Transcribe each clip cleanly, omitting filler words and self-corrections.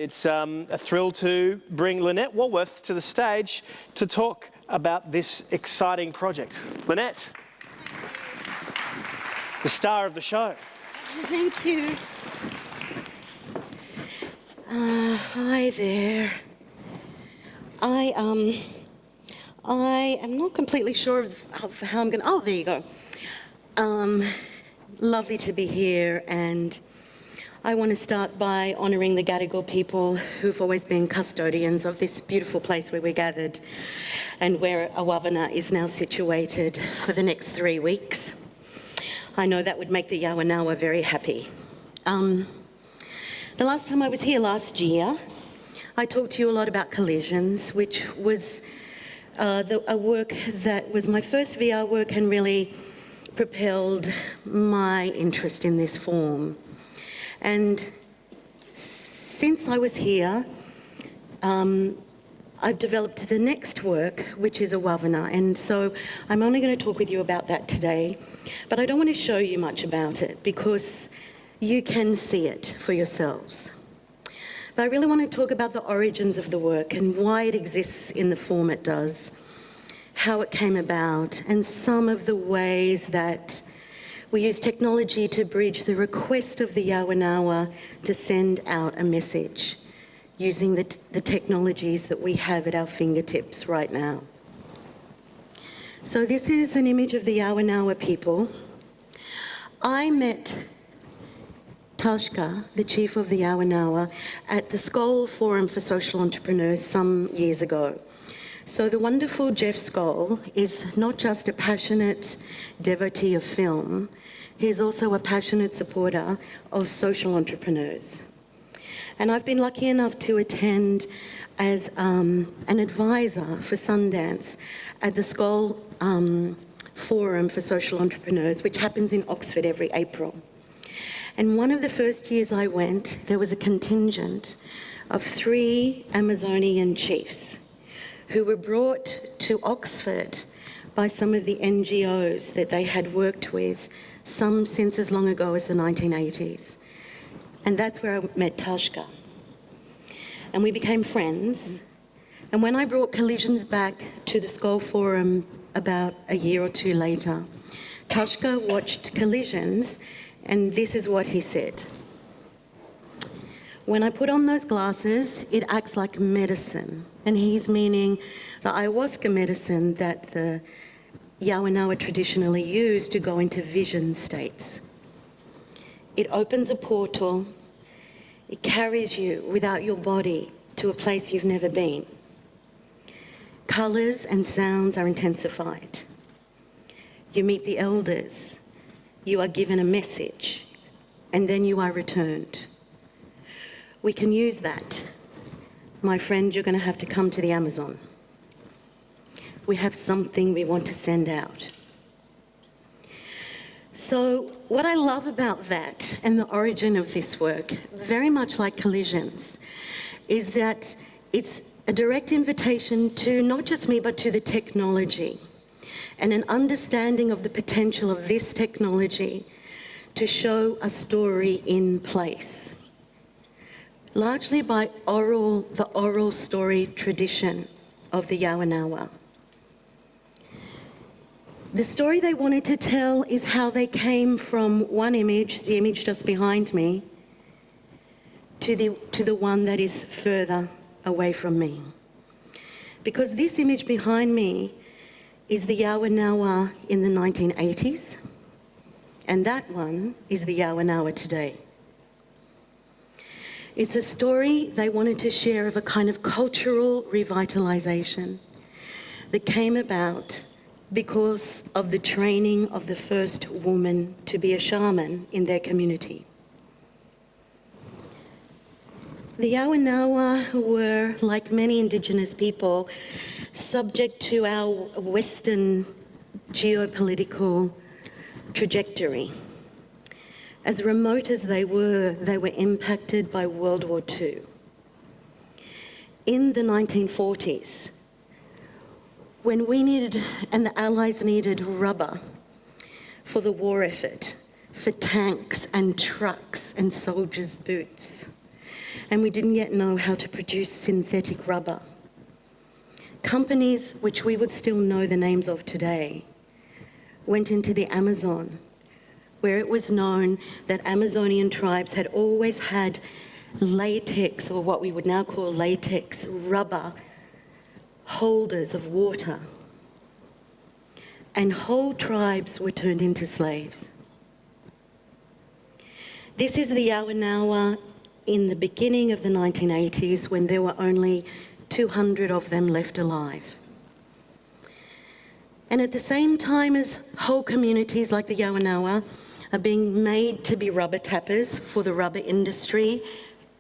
It's a thrill to bring Lynette Wallworth to the stage to talk about this exciting project. Lynette, the star of the show. Thank you. Hi there. I am not completely sure of how I'm going to... Oh, there you go. Lovely to be here, and I want to start by honouring the Gadigal people who've always been custodians of this beautiful place where we're gathered and where Awavena is now situated for the next 3 weeks. I know that would make the Yawanawa very happy. The last time I was here last year, I talked to you a lot about collisions, which was a work that was my first VR work and really propelled my interest in this form. And since I was here, I've developed the next work, which is Awavena, and so I'm only going to talk with you about that today, but I don't want to show you much about it because you can see it for yourselves. But I really want to talk about the origins of the work and why it exists in the form it does, how it came about, and some of the ways that we use technology to bridge the request of the Yawanawa to send out a message using the technologies that we have at our fingertips right now. So this is an image of the Yawanawa people. I met Tashka, the chief of the Yawanawa, at the Skoll Forum for Social Entrepreneurs some years ago. So the wonderful Jeff Skoll is not just a passionate devotee of film, he's also a passionate supporter of social entrepreneurs. And I've been lucky enough to attend as an advisor for Sundance at the Skoll Forum for Social Entrepreneurs, which happens in Oxford every April. And one of the first years I went, there was a contingent of 3 Amazonian chiefs who were brought to Oxford by some of the NGOs that they had worked with, some since as long ago as the 1980s. And that's where I met Tashka. And we became friends. And when I brought Collisions back to the Skoll Forum about a year or 2 later, Tashka watched Collisions, and this is what he said. When I put on those glasses, it acts like medicine. And he's meaning the ayahuasca medicine that the Yawanawa traditionally use to go into vision states. It opens a portal, it carries you without your body to a place you've never been. Colours and sounds are intensified. You meet the elders, you are given a message, and then you are returned. We can use that. My friend, you're going to have to come to the Amazon. We have something we want to send out. So what I love about that and the origin of this work, very much like Collisions, is that it's a direct invitation to not just me, but to the technology, and an understanding of the potential of this technology to show a story in place, largely by the oral story tradition of the Yawanawa. The story they wanted to tell is how they came from one image, the image just behind me, to the one that is further away from me. Because this image behind me is the Yawanawa in the 1980s, and that one is the Yawanawa today. It's a story they wanted to share of a kind of cultural revitalization that came about because of the training of the first woman to be a shaman in their community. The Yawanawa were, like many Indigenous people, subject to our Western geopolitical trajectory. As remote as they were impacted by World War II. In the 1940s, when we needed, and the Allies needed rubber for the war effort, for tanks and trucks and soldiers' boots, and we didn't yet know how to produce synthetic rubber. Companies which we would still know the names of today went into the Amazon, where it was known that Amazonian tribes had always had latex, or what we would now call latex, rubber holders of water. And whole tribes were turned into slaves. This is the Yawanawa in the beginning of the 1980s, when there were only 200 of them left alive. And at the same time as whole communities like the Yawanawa are being made to be rubber tappers for the rubber industry,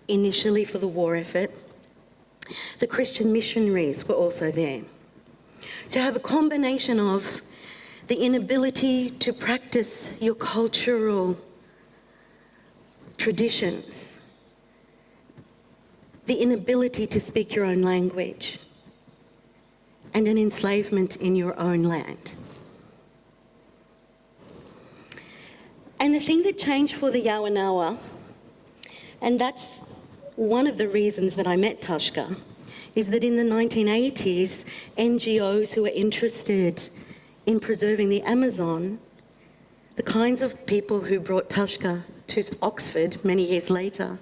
initially for the war effort, the Christian missionaries were also there. To have a combination of the inability to practice your cultural traditions, the inability to speak your own language, and an enslavement in your own land. And the thing that changed for the Yawanawa, and that's one of the reasons that I met Tashka, is that in the 1980s, NGOs who were interested in preserving the Amazon, the kinds of people who brought Tashka to Oxford many years later,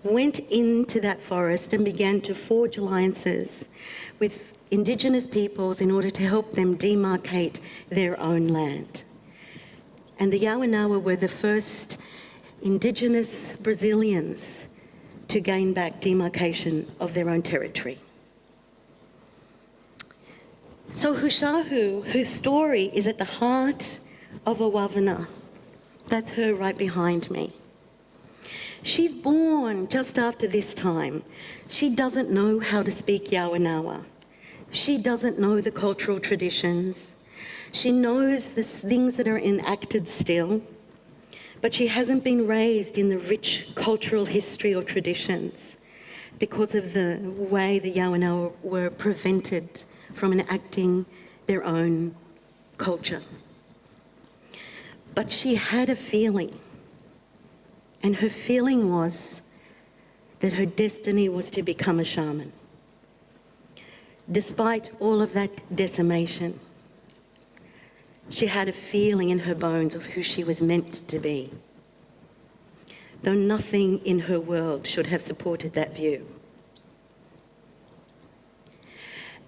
went into that forest and began to forge alliances with Indigenous peoples in order to help them demarcate their own land. And the Yawanawa were the first Indigenous Brazilians to gain back demarcation of their own territory. So Hushahu, whose story is at the heart of Awavena, that's her right behind me. She's born just after this time. She doesn't know how to speak Yawanawa. She doesn't know the cultural traditions. She knows the things that are enacted still, but she hasn't been raised in the rich cultural history or traditions because of the way the Yawanawa were prevented from enacting their own culture. But she had a feeling, and her feeling was that her destiny was to become a shaman. Despite all of that decimation, she had a feeling in her bones of who she was meant to be, though nothing in her world should have supported that view.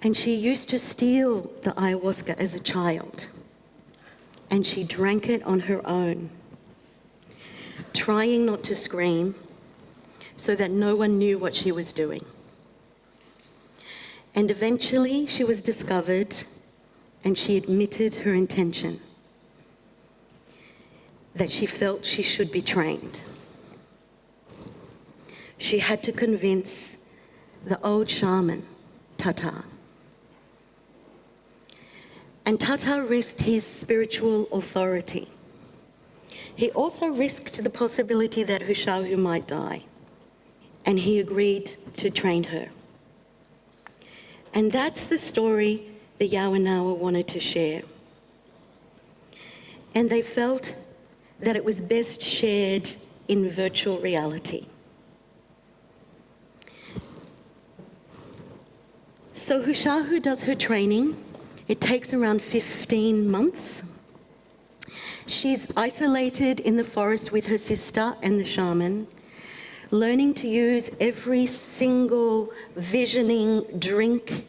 And she used to steal the ayahuasca as a child, and she drank it on her own, trying not to scream so that no one knew what she was doing. And eventually she was discovered, and she admitted her intention, that she felt she should be trained. She had to convince the old shaman, Tata. And Tata risked his spiritual authority. He also risked the possibility that Hushahu might die, and he agreed to train her. And that's the story the Yawanawa wanted to share. And they felt that it was best shared in virtual reality. So Hushahu does her training. It takes around 15 months. She's isolated in the forest with her sister and the shaman, learning to use every single visioning drink,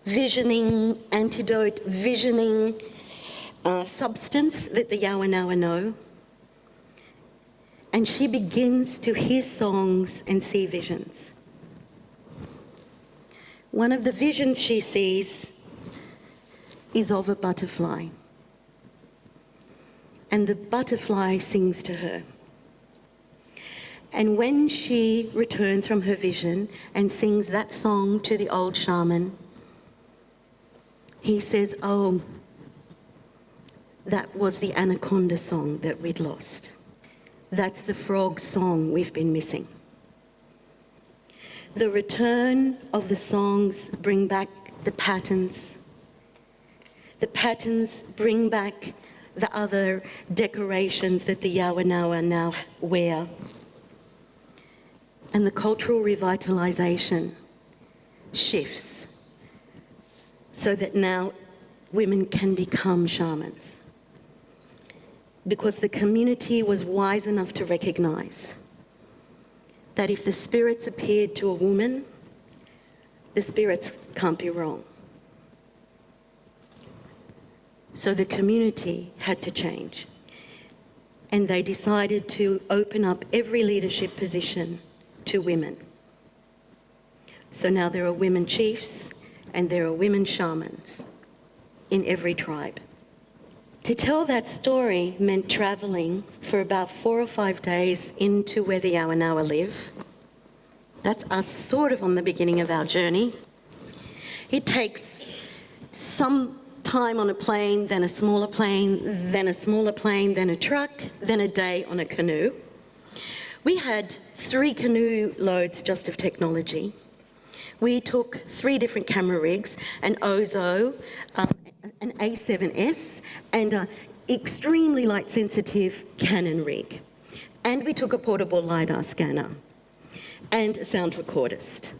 visioning antidote, visioning substance that the Yawanawa know. And she begins to hear songs and see visions. One of the visions she sees is of a butterfly. And the butterfly sings to her. And when she returns from her vision and sings that song to the old shaman, he says, "Oh, that was the anaconda song that we'd lost. That's the frog song we've been missing." The return of the songs bring back the patterns. The patterns bring back the other decorations that the Yawanawa now wear. and the cultural revitalisation shifts so that now women can become shamans. Because the community was wise enough to recognise that if the spirits appeared to a woman, the spirits can't be wrong. So the community had to change. And they decided to open up every leadership position to women. So now there are women chiefs and there are women shamans in every tribe. To tell that story meant travelling for about 4 or 5 days into where the Awavena live. That's us sort of on the beginning of our journey. It takes some time on a plane, then a smaller plane, then a smaller plane, then a truck, then a day on a canoe. We had 3 canoe loads just of technology. We took 3 different camera rigs, an Ozo, an A7S, and an extremely light-sensitive Canon rig. And we took a portable Lidar Scanner and a sound recordist.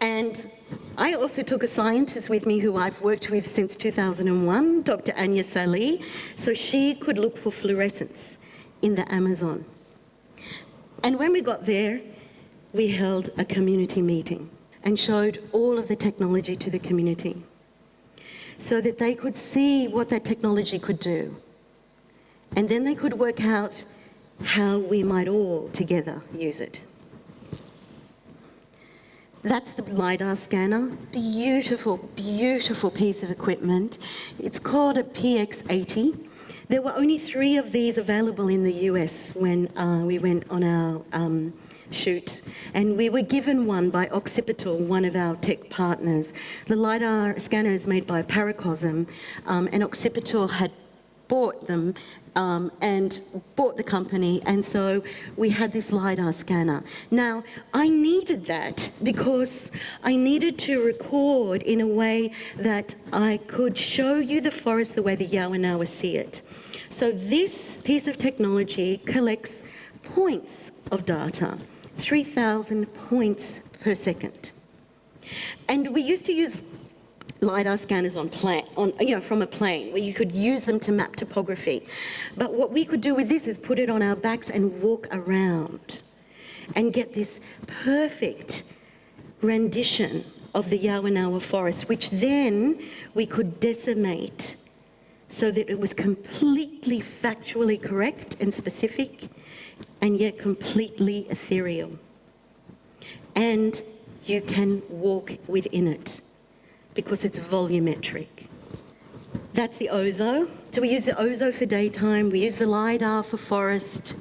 And I also took a scientist with me who I've worked with since 2001, Dr. Anya Salih, so she could look for fluorescence in the Amazon. And when we got there, we held a community meeting and showed all of the technology to the community so that they could see what that technology could do. And then they could work out how we might all together use it. That's the Lidar Scanner, beautiful, beautiful piece of equipment. It's called a PX80. There were only 3 of these available in the US when we went on our shoot, and we were given one by Occipital, one of our tech partners. The Lidar Scanner is made by Paracosm, and Occipital had bought them and bought the company, and so we had this Lidar Scanner. Now, I needed that because I needed to record in a way that I could show you the forest the way the Awavena see it. So this piece of technology collects points of data, 3,000 points per second. And we used to use Lidar scanners from a plane, where you could use them to map topography. But what we could do with this is put it on our backs and walk around and get this perfect rendition of the Awavena forest, which then we could decimate so that it was completely factually correct and specific, and yet completely ethereal. And you can walk within it, because it's volumetric. That's the Ozo. So we use the Ozo for daytime, we use the Lidar for forest.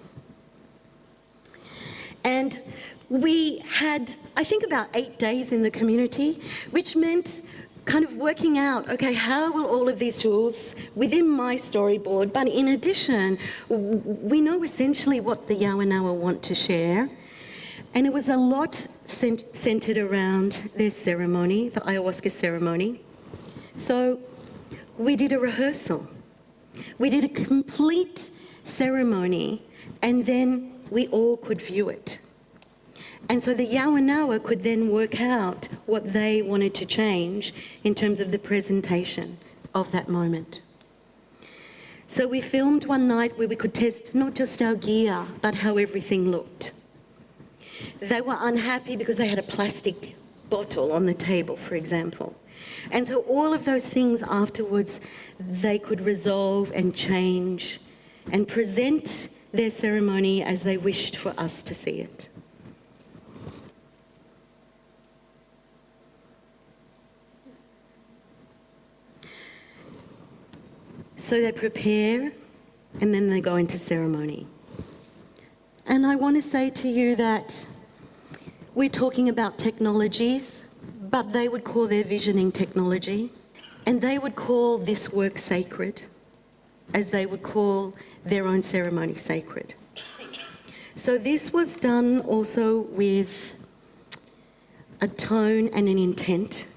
And we had, I think, about 8 days in the community, which meant kind of working out, okay, how will all of these tools within my storyboard, but in addition, we know essentially what the Awavena want to share. And it was a lot centered around their ceremony, the Ayahuasca ceremony. So we did a rehearsal. We did a complete ceremony, and then we all could view it. And so the Awavena could then work out what they wanted to change in terms of the presentation of that moment. So we filmed one night where we could test not just our gear, but how everything looked. They were unhappy because they had a plastic bottle on the table, for example. And so all of those things afterwards, they could resolve and change and present their ceremony as they wished for us to see it. So they prepare, and then they go into ceremony. And I want to say to you that we're talking about technologies, but they would call their visioning technology, and they would call this work sacred, as they would call their own ceremony sacred. So this was done also with a tone and an intent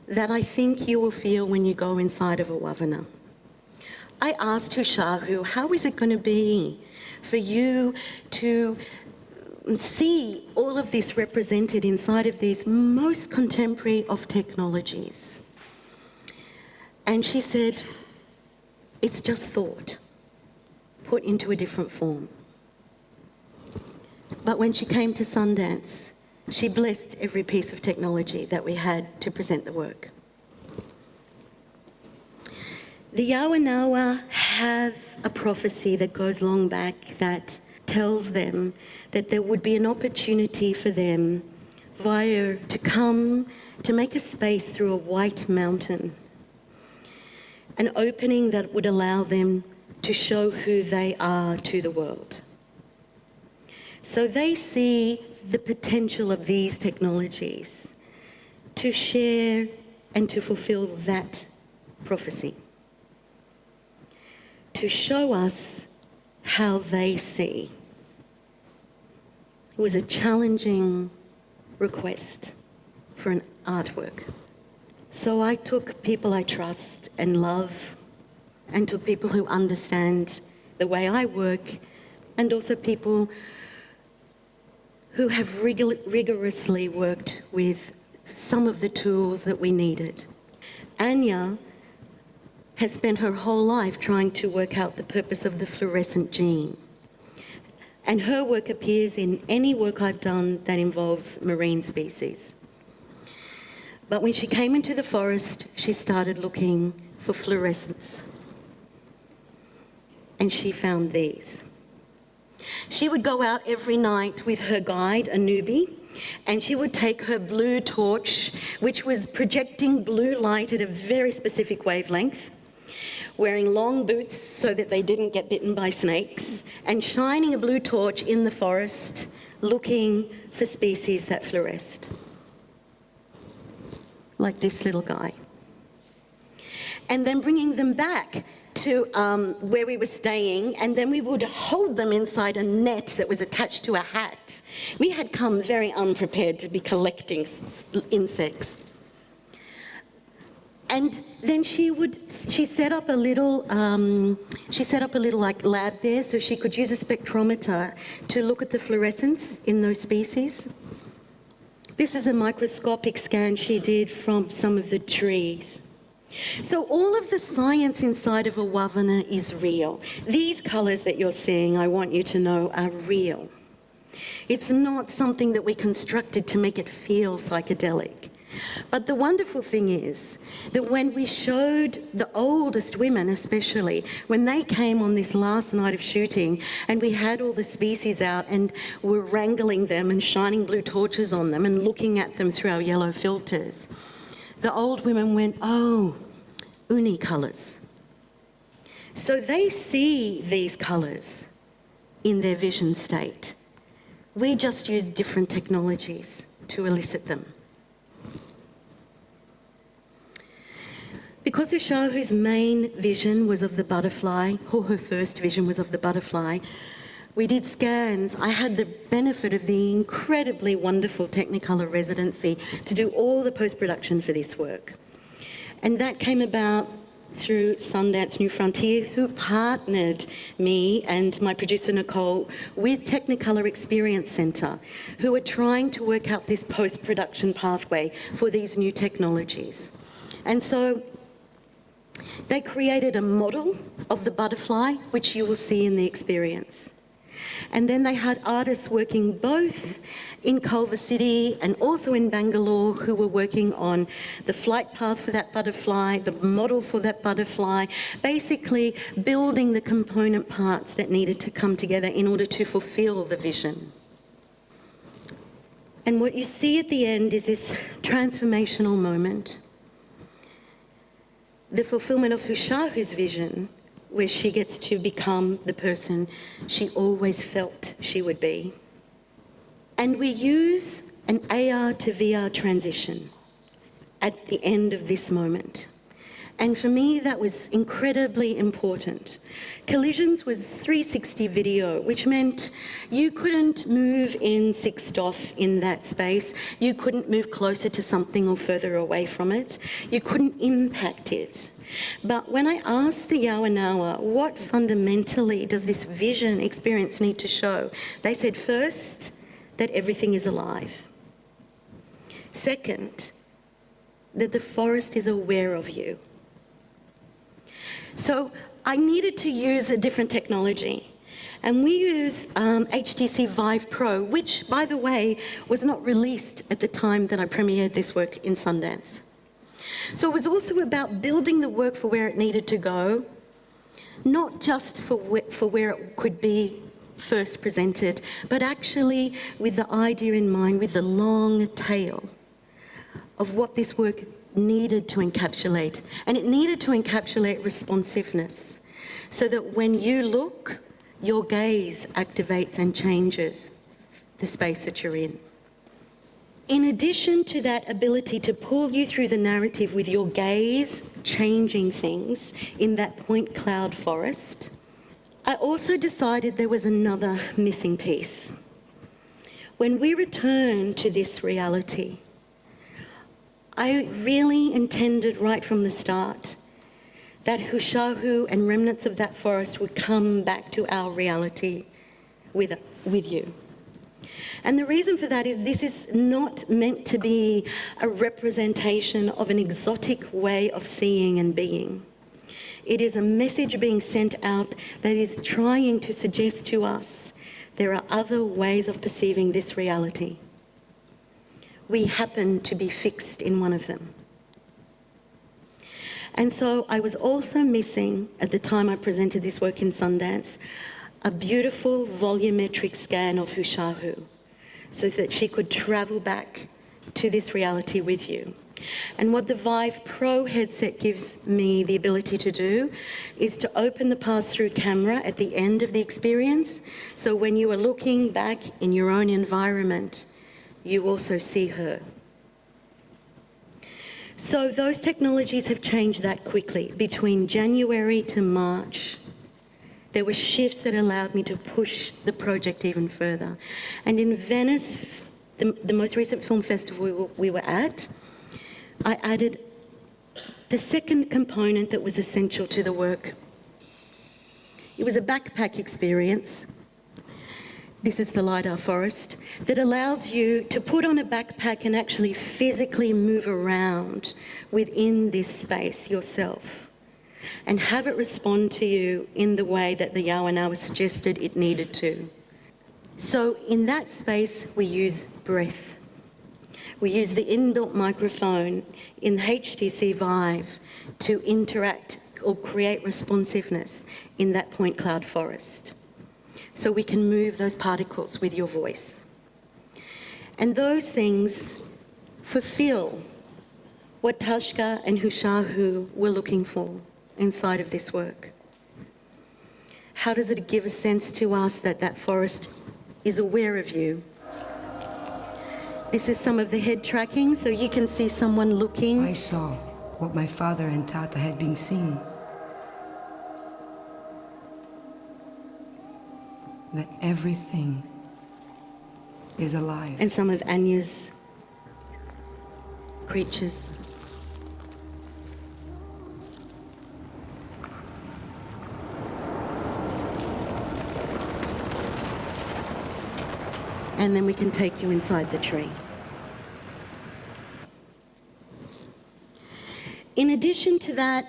that I think you will feel when you go inside of Awavena. I asked Hushahu, how is it going to be for you to see all of this represented inside of these most contemporary of technologies. And she said, it's just thought, put into a different form. But when she came to Sundance, she blessed every piece of technology that we had to present the work. The Yawanawa have a prophecy that goes long back that tells them that there would be an opportunity for them to come to make a space through a white mountain, an opening that would allow them to show who they are to the world. So they see the potential of these technologies to share and to fulfill that prophecy, to show us how they see. It was a challenging request for an artwork. So I took people I trust and love, and took people who understand the way I work, and also people who have rigorously worked with some of the tools that we needed. Anya has spent her whole life trying to work out the purpose of the fluorescent gene. And her work appears in any work I've done that involves marine species. But when she came into the forest, she started looking for fluorescence. And she found these. She would go out every night with her guide, a newbie, and she would take her blue torch, which was projecting blue light at a very specific wavelength, wearing long boots so that they didn't get bitten by snakes, and shining a blue torch in the forest, looking for species that fluoresced. Like this little guy. And then bringing them back to where we were staying, and then we would hold them inside a net that was attached to a hat. We had come very unprepared to be collecting insects. And then she set up a little like lab there, so she could use a spectrometer to look at the fluorescence in those species. This is a microscopic scan she did from some of the trees. So all of the science inside of Awavena is real. These colours that you're seeing, I want you to know, are real. It's not something that we constructed to make it feel psychedelic. But the wonderful thing is that when we showed the oldest women especially, when they came on this last night of shooting and we had all the species out and were wrangling them and shining blue torches on them and looking at them through our yellow filters, the old women went, oh, uni colours. So they see these colours in their vision state. We just use different technologies to elicit them. Because Ushahu's main vision was of the butterfly, or her first vision was of the butterfly, we did scans. I had the benefit of the incredibly wonderful Technicolor residency to do all the post-production for this work. And that came about through Sundance New Frontiers, who partnered me and my producer Nicole with Technicolor Experience Centre, who are trying to work out this post-production pathway for these new technologies. And so they created a model of the butterfly, which you will see in the experience. And then they had artists working both in Culver City and also in Bangalore who were working on the flight path for that butterfly, the model for that butterfly, basically building the component parts that needed to come together in order to fulfill the vision. And what you see at the end is this transformational moment, the fulfillment of Ushahu's vision, where she gets to become the person she always felt she would be. And we use an AR to VR transition at the end of this moment. And for me, that was incredibly important. Collisions was 360 video, which meant you couldn't move in 6DoF in that space. You couldn't move closer to something or further away from it. You couldn't impact it. But when I asked the Yawanawa, what fundamentally does this vision experience need to show? They said, first, that everything is alive. Second, that the forest is aware of you. So I needed to use a different technology. And we use HTC Vive Pro, which, by the way, was not released at the time that I premiered this work in Sundance. So it was also about building the work for where it needed to go, not just for where it could be first presented, but actually with the idea in mind, with the long tail of what this work needed to encapsulate. And it needed to encapsulate responsiveness, so that when you look, your gaze activates and changes the space that you're in. In addition to that ability to pull you through the narrative with your gaze changing things in that point cloud forest, I also decided there was another missing piece. When we return to this reality, I really intended right from the start that Hushahu and remnants of that forest would come back to our reality with you. And the reason for that is this is not meant to be a representation of an exotic way of seeing and being. It is a message being sent out that is trying to suggest to us there are other ways of perceiving this reality. We happen to be fixed in one of them. And so I was also missing, at the time I presented this work in Sundance, a beautiful volumetric scan of Hushahu, so that she could travel back to this reality with you. And what the Vive Pro headset gives me the ability to do is to open the pass-through camera at the end of the experience, so when you are looking back in your own environment, you also see her. So those technologies have changed that quickly. Between January to March, there were shifts that allowed me to push the project even further. And in Venice, the most recent film festival we were at, I added the second component that was essential to the work. It was a backpack experience. This is the Lidar forest, that allows you to put on a backpack and actually physically move around within this space yourself and have it respond to you in the way that the Yawanawa suggested it needed to. So in that space, we use breath. We use the inbuilt microphone in the HTC Vive to interact or create responsiveness in that point cloud forest, so we can move those particles with your voice. And those things fulfill what Tashka and Hushahu were looking for inside of this work. How does it give a sense to us that that forest is aware of you? This is some of the head tracking, so you can see someone looking. I saw what my father and Tata had been seeing. That everything is alive. And some of Anya's creatures. And then we can take you inside the tree. In addition to that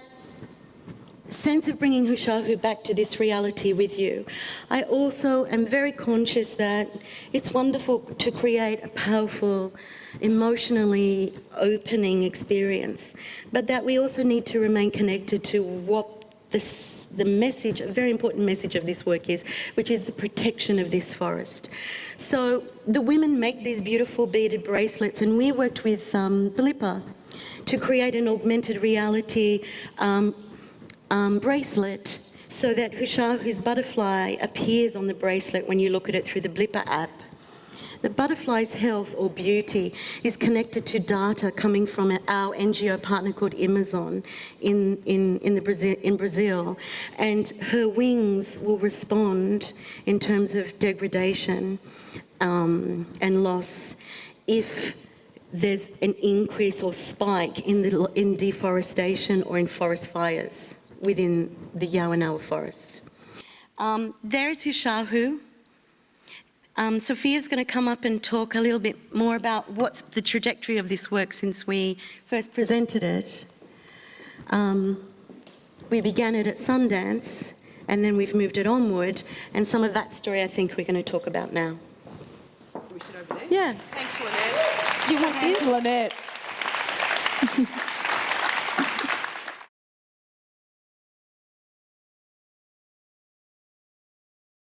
sense of bringing Hushahu back to this reality with you, I also am very conscious that it's wonderful to create a powerful, emotionally opening experience, but that we also need to remain connected to what the message, a very important message of this work is, which is the protection of this forest. So the women make these beautiful beaded bracelets, and we worked with Blippa to create an augmented reality bracelet, so that Hushahu's butterfly appears on the bracelet when you look at it through the Blippa app. The butterfly's health or beauty is connected to data coming from our NGO partner called Amazon in Brazil, and her wings will respond in terms of degradation and loss if there's an increase or spike in deforestation or in forest fires within the Yawanawa forest. There is Hushahu. Sophia's going to come up and talk a little bit more about what's the trajectory of this work since we first presented it. We began it at Sundance, and then we've moved it onward, and some of that story I think we're going to talk about now. Can we sit over there? Yeah. Thanks, Lynette. Do you want this? Lynette.